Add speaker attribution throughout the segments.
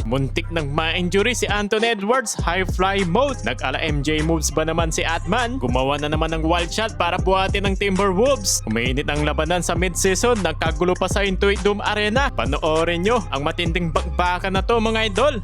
Speaker 1: muntik nang ma-injury si Anthony Edwards, high fly mode. Nag-ala MJ moves ba naman si Atman? Gumawa na naman ng wild shot para buhatin ng Timberwolves. Umainit ang labanan sa mid-season, nagkagulo pa sa Intuit Dome Arena. Panoorin nyo ang matinding bakbakan na to mga idol.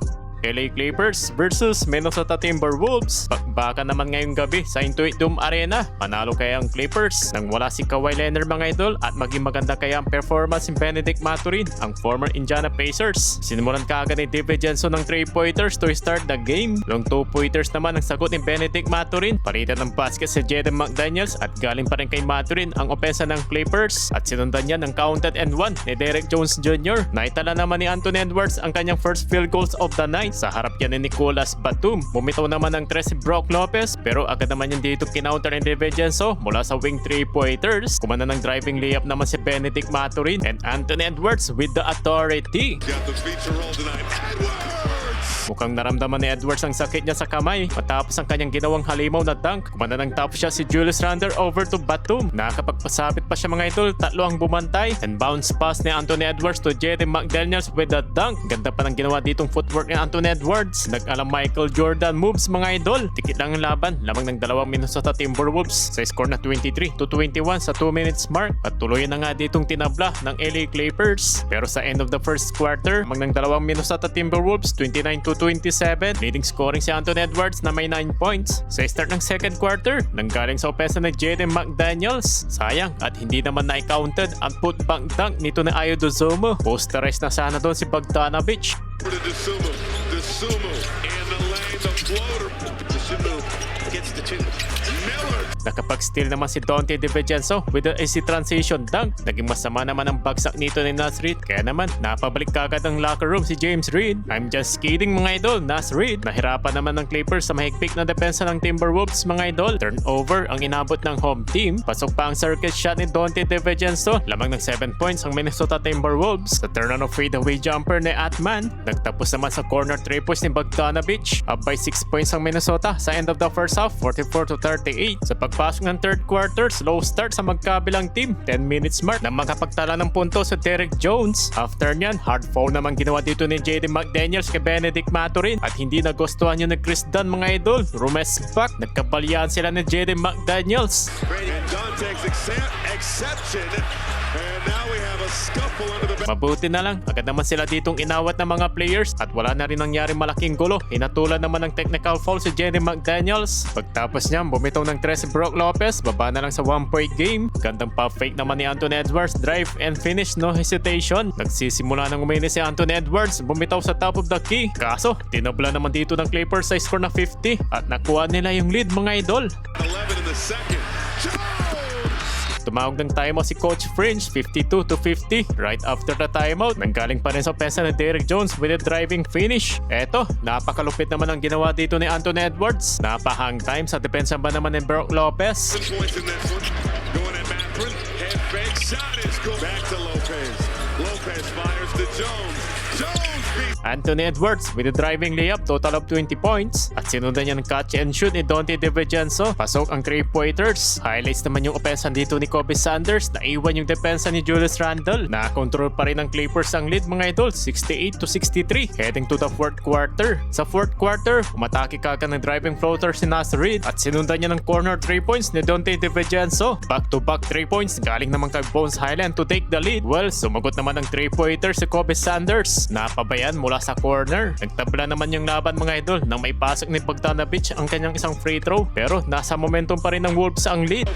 Speaker 1: LA Clippers versus Minnesota Timberwolves. Bakbakan naman ngayong gabi sa Intuit Dome Arena. Panalo kaya ang Clippers nang wala si Kawhi Leonard mga idol at maging maganda kaya ang performance ni Benedict Mathurin, ang former Indiana Pacers. Sinimulan kaagad ni DiVincenzo ng 3-pointers to start the game. Long 2-pointers naman ang sagot ni Benedict Mathurin. Palitan ng basket si Jaden McDaniels at galing pa rin kay Mathurin ang opensa ng Clippers at sinundan niya ng counted and one ni Derek Jones Jr. Naitala naman ni Anthony Edwards ang kanyang first field goals of the night. Sa harap yan ni Nicolas Batum. Bumitaw naman ng 3 si Brook Lopez pero agad naman yan dito kinounter ni DiVincenzo mula sa wing 3-pointers. Kumanda ng driving layup naman si Benedict Mathurin and Anthony Edwards with the authority. Mukhang naramdaman ni Edwards ang sakit niya sa kamay matapos ang kanyang ginawang halimaw na dunk. Kumanda ng top shot si Julius Randle over to Batum. Nakakapagpasabit pa siya mga idol, tatlo ang bumantay. And bounce pass ni Anthony Edwards to Jaden McDaniels with the dunk. Ganda pa ng ginawa ditong footwork ni Anthony Edwards. Nag-alam Michael Jordan moves mga idol. Tikit lang ang laban, lamang ng dalawang Minnesota Timberwolves sa score na 23-21 sa 2 minutes mark. At tuloy na nga ditong tinabla ng LA Clippers. Pero sa end of the first quarter, lamang ng dalawang Minnesota Timberwolves 29-27, leading scoring si Anthony Edwards na may 9 points. Sa start ng second quarter, nanggaling sa opensa ni Jaden McDaniels. Sayang at hindi naman na-counted ang putback dunk nito na Ayo Dosunmu. Posterize na sana doon si Bogdanovic. Nakapag-steal naman si Donte DiVincenzo with the easy transition dunk. Naging masama naman ang bagsak nito ni Naz Reid. Kaya naman, napabalik kagad ang locker room si James Reid. I'm just kidding mga idol, Naz Reid. Nahirapan naman ng Clippers sa mahigpit na depensa ng Timberwolves mga idol. Turnover ang inabot ng home team. Pasok pa ang circuit shot ni Donte DiVincenzo. Lamang ng 7 points ang Minnesota Timberwolves. Sa turn on of fadeaway jumper ni Atman. Nagtapos naman sa corner 3 points ni Bogdanovic. Up by 6 points ang Minnesota sa end of the first half, 44-38. Sa pagpasok ng third quarter, slow start sa magkabilang team. 10 minutes mark na makapagtala ng punto sa Derek Jones. After nyan, hard foul naman ginawa dito ni Jaden McDaniels kay Benedict Mathurin at hindi nagustuhan yun ni Chris Dunn mga idol. Rumes back, nagkabalyaan sila ni Jaden McDaniels. Mabuti na lang, agad naman sila ditong inawat ng mga players at wala na rin nangyari malaking gulo. Hinatulan naman ng technical foul si Jaden McDaniels. Pagtapos niya, bumitaw ng 3 si Brook Lopez, baba na lang sa 1-point game. Gandang pop fake naman ni Anthony Edwards, drive and finish, no hesitation. Nagsisimula ng uminis si Anthony Edwards, bumitaw sa top of the key. Kaso, tinabla naman dito ng Clippers sa score na 50 at nakuha nila yung lead mga idol.
Speaker 2: 11 in the second.
Speaker 1: Tumawag ng timeout si Coach Fringe, 52-50. Right after the timeout, nanggaling pa rin sa pesa ni Derek Jones with a driving finish. Eto, napakalupit naman ang ginawa dito ni Anthony Edwards. Napahang time sa depensa ba naman ni Brook Lopez.
Speaker 2: Lopez fires to Jones.
Speaker 1: Anthony Edwards with a driving layup, total of 20 points. At sinundan niya ng catch and shoot ni Donte DiVincenzo. Pasok ang 3-pointers. Highlights naman yung opensa dito ni Kobe Sanders. Naiwan yung depensa ni Julius Randle. Nakakontrol pa rin ng Clippers ang lead mga idol, 68-63. Heading to the fourth quarter. Sa fourth quarter, umatake kagad ng driving floater si Naz Reid. At sinundan niya ng corner 3 points ni Donte DiVincenzo. Back-to-back 3 points galing naman kay Bones Highland to take the lead. Well, sumagot naman ng 3-pointers si Kobe Sanders. Napabayan mula sa corner. Nagtabla naman yung laban mga idol nang may pasok ni Bogdanovic ang kanyang isang free throw. Pero nasa momentum pa rin ng Wolves ang lead.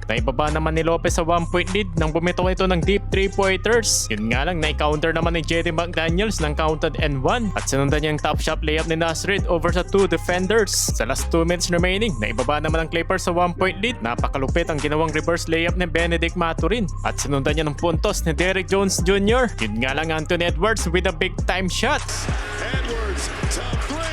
Speaker 1: Naibaba naman ni Lopez sa 1-point lead nang bumitaw ito ng deep 3-pointers. Yun nga lang, na-counter naman ni Jaden McDaniels ng counted and 1 at sinundan niya yung top shot layup ni Naz Reid over sa 2 defenders. Sa last 2 minutes remaining, naibaba naman ng Clippers sa 1-point lead. Napakalupit ang ginawang reverse layup ni Benedict Mathurin at sinundan niya ng puntos ni Derek Jones Jr. Yun nga lang, Anthony Edwards with a big time shot.
Speaker 2: Edwards, top 3.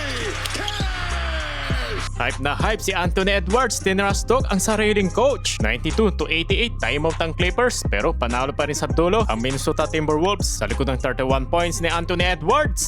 Speaker 1: Hype na hype si Anthony Edwards, tinrastok ang sariling coach. 92-88, timeout ang Clippers pero panalo pa rin sa dulo ang Minnesota Timberwolves sa likod ng 31 points ni Anthony Edwards.